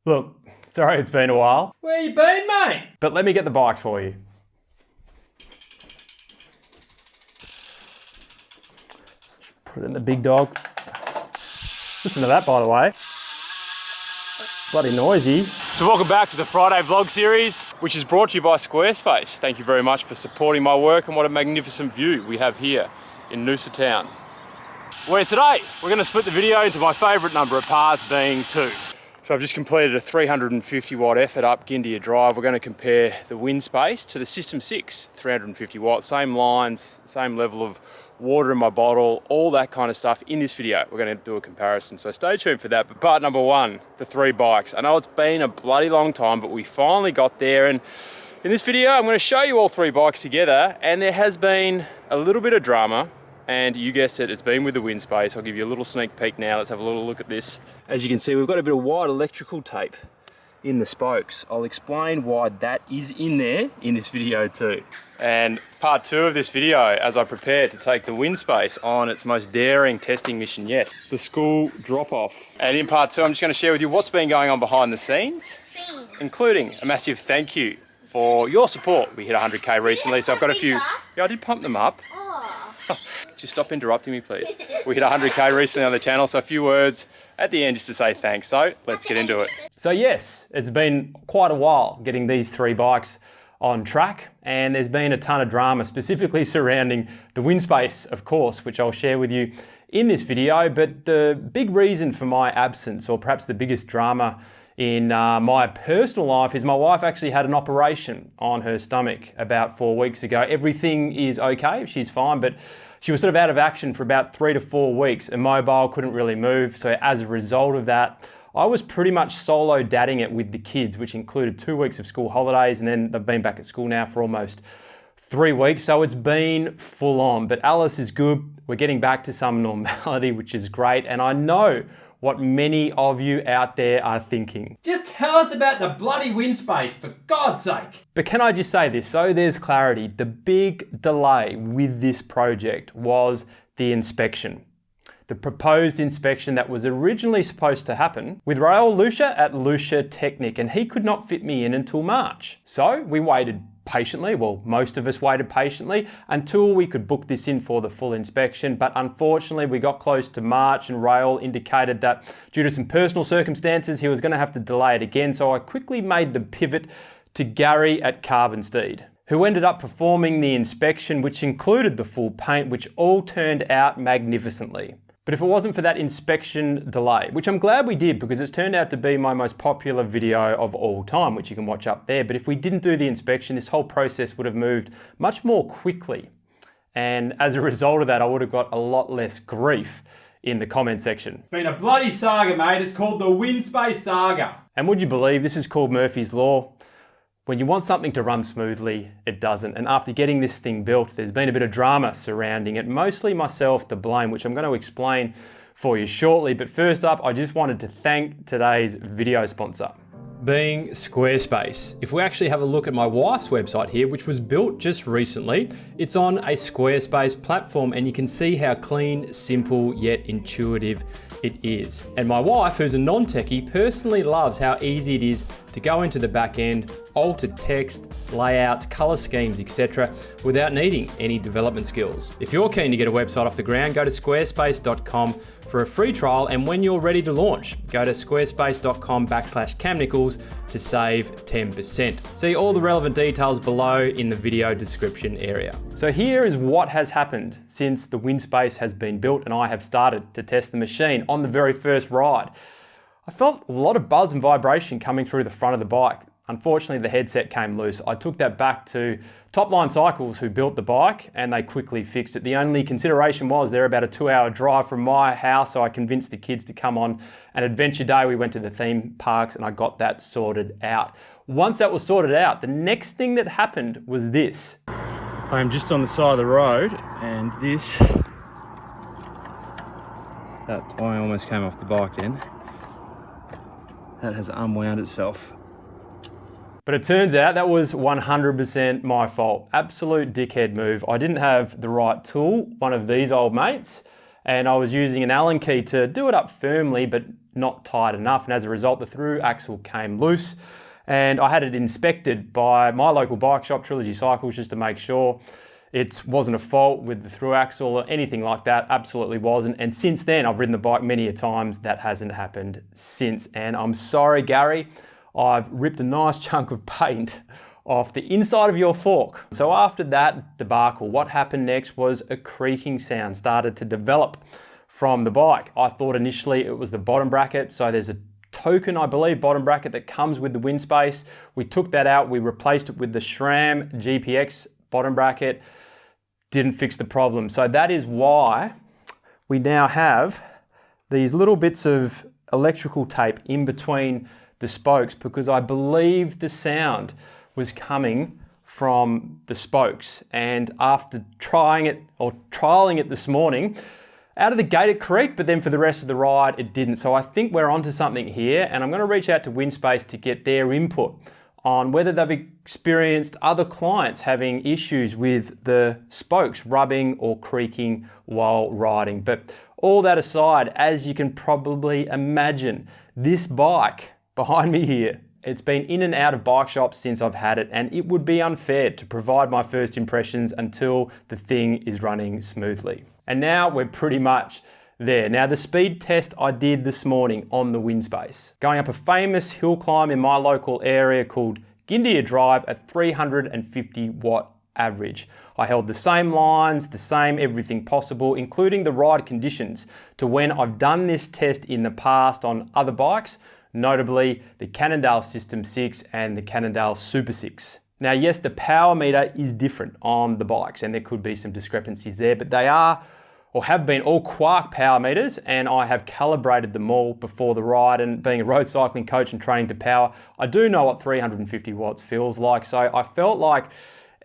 Look, sorry it's been a while. Where you been, mate? But let me get the bike for you. Put it in the big dog. Listen to that, by the way. Bloody noisy. So welcome back to the Friday vlog series, which is brought to you by Squarespace. Thank you very much for supporting my work, and what a magnificent view we have here in Noosa Town. Where today, we're going to split the video into my favourite number of parts, being 2. So I've just completed a 350 watt effort up Gindia Drive. We're going to compare the Winspace to the System 6 350 watt, same lines, same level of water in my bottle, all that kind of stuff in this video. We're going to do a comparison, so stay tuned for that. But part number 1, the 3 bikes. I know it's been a bloody long time, but we finally got there, and in this video I'm going to show you all 3 bikes together, and there has been a little bit of drama. And you guessed it, it's been with the Winspace. I'll give you a little sneak peek now. Let's have a little look at this. As you can see, we've got a bit of white electrical tape in the spokes. I'll explain why that is in there in this video too. And part 2 of this video, as I prepare to take the Winspace on its most daring testing mission yet, the school drop-off. And in part 2, I'm just going to share with you what's been going on behind the scenes, including a massive thank you for your support. We hit 100K recently, so I've got a few... Yeah, I did pump them up. Just stop interrupting me, please. We hit 100K recently on the channel, so a few words at the end just to say thanks. So let's get into it. So yes, it's been quite a while getting these 3 bikes on track, and there's been a ton of drama specifically surrounding the Winspace, of course, which I'll share with you in this video. But the big reason for my absence, or perhaps the biggest drama in my personal life, is my wife actually had an operation on her stomach about 4 weeks ago. Everything is okay, she's fine, but she was sort of out of action for about 3 to 4 weeks, immobile, couldn't really move. So as a result of that, I was pretty much solo dadding it with the kids, which included 2 weeks of school holidays, and then they've been back at school now for almost 3 weeks. So it's been full on, but Alice is good. We're getting back to some normality, which is great. And I know what many of you out there are thinking. Just tell us about the bloody Winspace, for God's sake. But can I just say this, so there's clarity, the big delay with this project was the inspection. The proposed inspection that was originally supposed to happen with Raoul Lucia at Lucia Technic, and he could not fit me in until March. So we waited patiently, well, most of us waited patiently until we could book this in for the full inspection. But unfortunately, we got close to March and Raoul indicated that due to some personal circumstances, he was going to have to delay it again. So I quickly made the pivot to Gary at Carbon Steed, who ended up performing the inspection, which included the full paint, which all turned out magnificently. But if it wasn't for that inspection delay, which I'm glad we did because it's turned out to be my most popular video of all time, which you can watch up there. But if we didn't do the inspection, this whole process would have moved much more quickly. And as a result of that, I would have got a lot less grief in the comment section. It's been a bloody saga, mate. It's called the Winspace saga. And would you believe this is called Murphy's Law? When you want something to run smoothly, it doesn't. And after getting this thing built, there's been a bit of drama surrounding it, mostly myself to blame, which I'm going to explain for you shortly. But first up, I just wanted to thank today's video sponsor, being Squarespace. If we actually have a look at my wife's website here, which was built just recently, it's on a Squarespace platform, and you can see how clean, simple, yet intuitive it is. And my wife, who's a non-techie, personally loves how easy it is to go into the back end, alter text, layouts, color schemes, etc. without needing any development skills. If you're keen to get a website off the ground, go to squarespace.com for a free trial, and when you're ready to launch, go to squarespace.com/camnichols to save 10%. See all the relevant details below in the video description area. So here is what has happened since the Winspace has been built and I have started to test the machine on the very first ride. I felt a lot of buzz and vibration coming through the front of the bike. Unfortunately, the headset came loose. I took that back to Topline Cycles, who built the bike, and they quickly fixed it. The only consideration was they're about a 2-hour drive from my house, so I convinced the kids to come on an adventure day. We went to the theme parks and I got that sorted out. Once that was sorted out, the next thing that happened was this. I am just on the side of the road, and this, that I almost came off the bike then. That has unwound itself. But it turns out that was 100% my fault. Absolute dickhead move. I didn't have the right tool, one of these old mates, and I was using an Allen key to do it up firmly but not tight enough, and as a result the through axle came loose, and I had it inspected by my local bike shop, Trilogy Cycles, just to make sure it wasn't a fault with the through axle or anything like that. Absolutely wasn't. And since then I've ridden the bike many a times. That hasn't happened since, and I'm sorry Gary, I've ripped a nice chunk of paint off the inside of your fork. So after that debacle, what happened next was a creaking sound started to develop from the bike. I thought initially it was the bottom bracket. So there's a token, I believe, bottom bracket that comes with the Winspace. We took that out, we replaced it with the SRAM GPX bottom bracket. Didn't fix the problem. So that is why we now have these little bits of electrical tape in between the spokes, because I believe the sound was coming from the spokes. And after trialing it this morning, out of the gate it creaked, but then for the rest of the ride it didn't. So I think we're onto something here, and I'm going to reach out to Winspace to get their input on whether they've experienced other clients having issues with the spokes rubbing or creaking while riding. But all that aside, as you can probably imagine, this bike behind me here, it's been in and out of bike shops since I've had it, and it would be unfair to provide my first impressions until the thing is running smoothly. And now we're pretty much there. Now the speed test I did this morning on the Winspace, going up a famous hill climb in my local area called Gindia Drive at 350 watt average. I held the same lines, the same everything possible, including the ride conditions, to when I've done this test in the past on other bikes, notably the Cannondale System 6 and the Cannondale Super 6. Now yes, the power meter is different on the bikes and there could be some discrepancies there, but they are or have been all Quark power meters, and I have calibrated them all before the ride. And being a road cycling coach and training to power, I do know what 350 watts feels like. So I felt like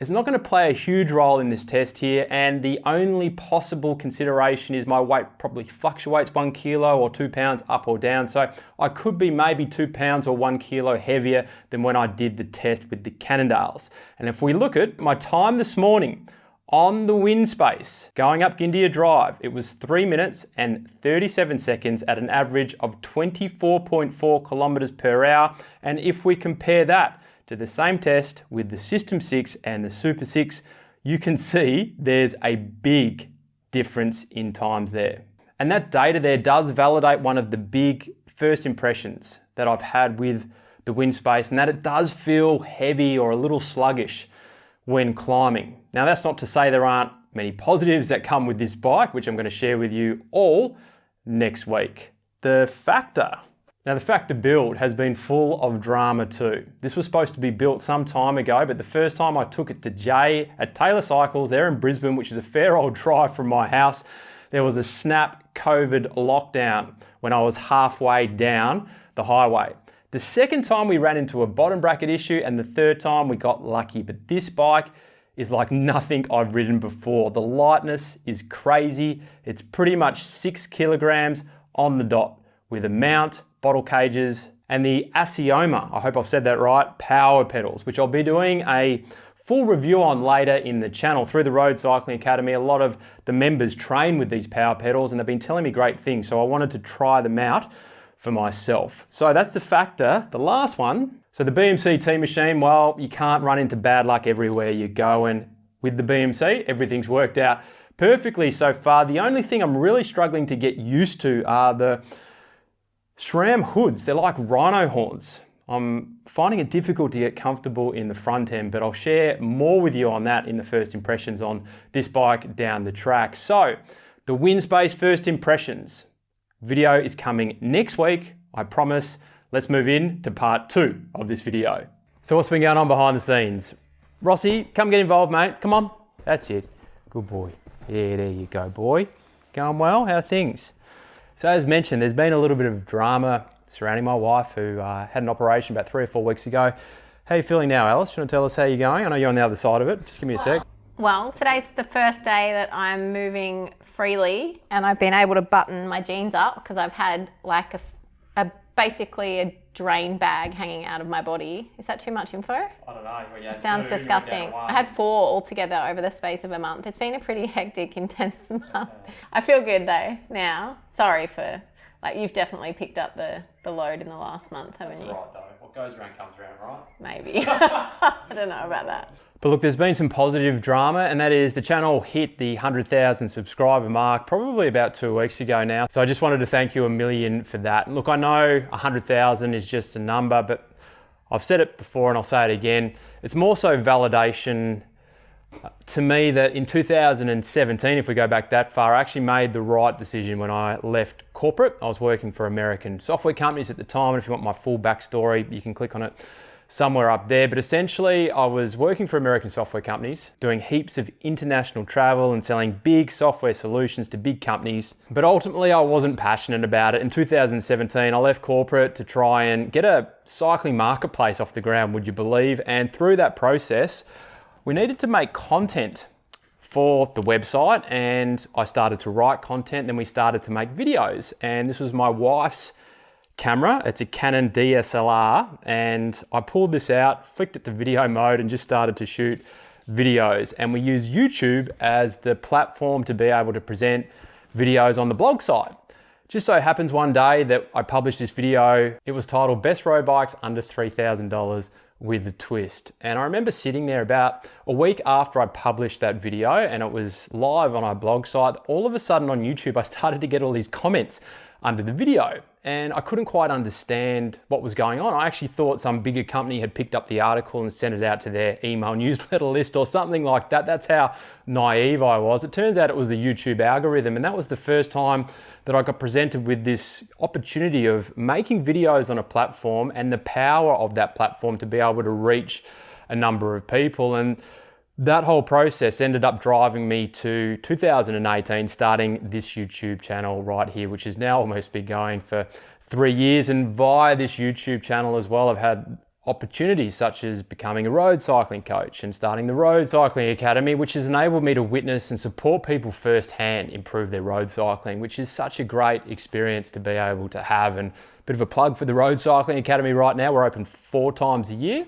it's not going to play a huge role in this test here, and the only possible consideration is my weight probably fluctuates 1 kilo or 2 pounds up or down. So I could be maybe 2 pounds or 1 kilo heavier than when I did the test with the Cannondales. And if we look at my time this morning on the Winspace, going up Gindia Drive, it was 3 minutes and 37 seconds at an average of 24.4 kilometers per hour. And if we compare that to the same test with the System 6 and the Super 6, you can see there's a big difference in times there. And that data there does validate one of the big first impressions that I've had with the Winspace, and that it does feel heavy or a little sluggish when climbing. Now that's not to say there aren't many positives that come with this bike, which I'm going to share with you all next week. The Factor build has been full of drama too. This was supposed to be built some time ago, but the first time I took it to Jay at Taylor Cycles there in Brisbane, which is a fair old drive from my house, there was a snap COVID lockdown when I was halfway down the highway. The second time we ran into a bottom bracket issue, and the third time we got lucky. But this bike is like nothing I've ridden before. The lightness is crazy. It's pretty much 6 kilograms on the dot with a mount, bottle cages, and the Asioma, I hope I've said that right, power pedals, which I'll be doing a full review on later in the channel through the Road Cycling Academy. A lot of the members train with these power pedals and they've been telling me great things, so I wanted to try them out for myself. So that's the Factor. The last one, so the BMC Teammachine, well, you can't run into bad luck everywhere you go, and with the BMC, everything's worked out perfectly so far. The only thing I'm really struggling to get used to are the SRAM hoods. They're like rhino horns. I'm finding it difficult to get comfortable in the front end, but I'll share more with you on that in the first impressions on this bike down the track. So the Winspace first impressions video is coming next week, I promise. Let's move in to part 2 of this video. So what's been going on behind the scenes? Rossi, come get involved, mate. Come on. That's it. Good boy. Yeah, there you go, boy. Going well? How are things? So as mentioned, there's been a little bit of drama surrounding my wife who had an operation about 3 or 4 weeks ago. How are you feeling now, Alice? You want to tell us how you're going? I know you're on the other side of it. Just give me a sec. Well, today's the first day that I'm moving freely and I've been able to button my jeans up because I've had like a basically a drain bag hanging out of my body. Is that too much info? I don't know. Well, yeah, Sounds disgusting. I had 4 altogether over the space of a month. It's been a pretty hectic, intense month. I feel good though now. Sorry for, like, you've definitely picked up the load in the last month, haven't you? That's right though. What goes around comes around, right? Maybe. I don't know about that. But look, there's been some positive drama, and that is the channel hit the 100,000 subscriber mark probably about 2 weeks ago now. So I just wanted to thank you a million for that. And look, I know 100,000 is just a number, but I've said it before and I'll say it again. It's more so validation to me that in 2017, if we go back that far, I actually made the right decision when I left corporate. I was working for American software companies at the time, and if you want my full backstory, you can click on it somewhere up there. But essentially, I was working for American software companies, doing heaps of international travel and selling big software solutions to big companies. But ultimately, I wasn't passionate about it. In 2017, I left corporate to try and get a cycling marketplace off the ground, would you believe? And through that process, we needed to make content for the website, and I started to write content. Then we started to make videos, and this was my wife's camera. It's a Canon DSLR, and I pulled this out, flicked it to video mode, and just started to shoot videos. And we use YouTube as the platform to be able to present videos on the blog site. Just so happens one day that I published this video. It was titled Best Road Bikes Under $3,000 with a Twist. And I remember sitting there about a week after I published that video, and it was live on our blog site. All of a sudden on YouTube, I started to get all these comments under the video, and I couldn't quite understand what was going on. I actually thought some bigger company had picked up the article and sent it out to their email newsletter list or something like that. That's how naive I was. It turns out it was the YouTube algorithm, and that was the first time that I got presented with this opportunity of making videos on a platform and the power of that platform to be able to reach a number of people. And that whole process ended up driving me to 2018, starting this YouTube channel right here, which has now almost been going for 3 years. And via this YouTube channel as well, I've had opportunities such as becoming a road cycling coach and starting the Road Cycling Academy, which has enabled me to witness and support people firsthand improve their road cycling, which is such a great experience to be able to have. And a bit of a plug for the Road Cycling Academy right now. We're open 4 times a year.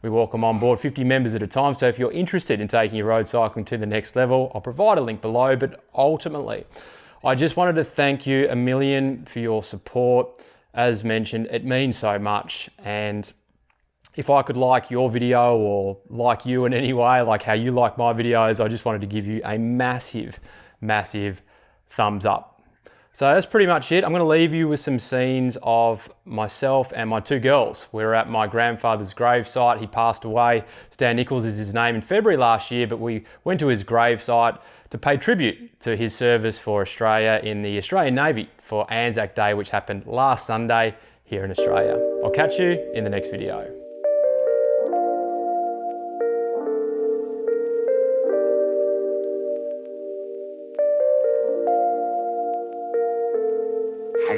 We welcome on board 50 members at a time. So if you're interested in taking your road cycling to the next level, I'll provide a link below. But ultimately, I just wanted to thank you a million for your support. As mentioned, it means so much. And if I could like your video or like you in any way, like how you like my videos, I just wanted to give you a massive, massive thumbs up. So that's pretty much it. I'm going to leave you with some scenes of myself and my 2 girls. We were at my grandfather's gravesite. He passed away. Stan Nichols is his name, in February last year, but we went to his gravesite to pay tribute to his service for Australia in the Australian Navy for Anzac Day, which happened last Sunday here in Australia. I'll catch you in the next video.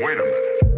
Wait a minute.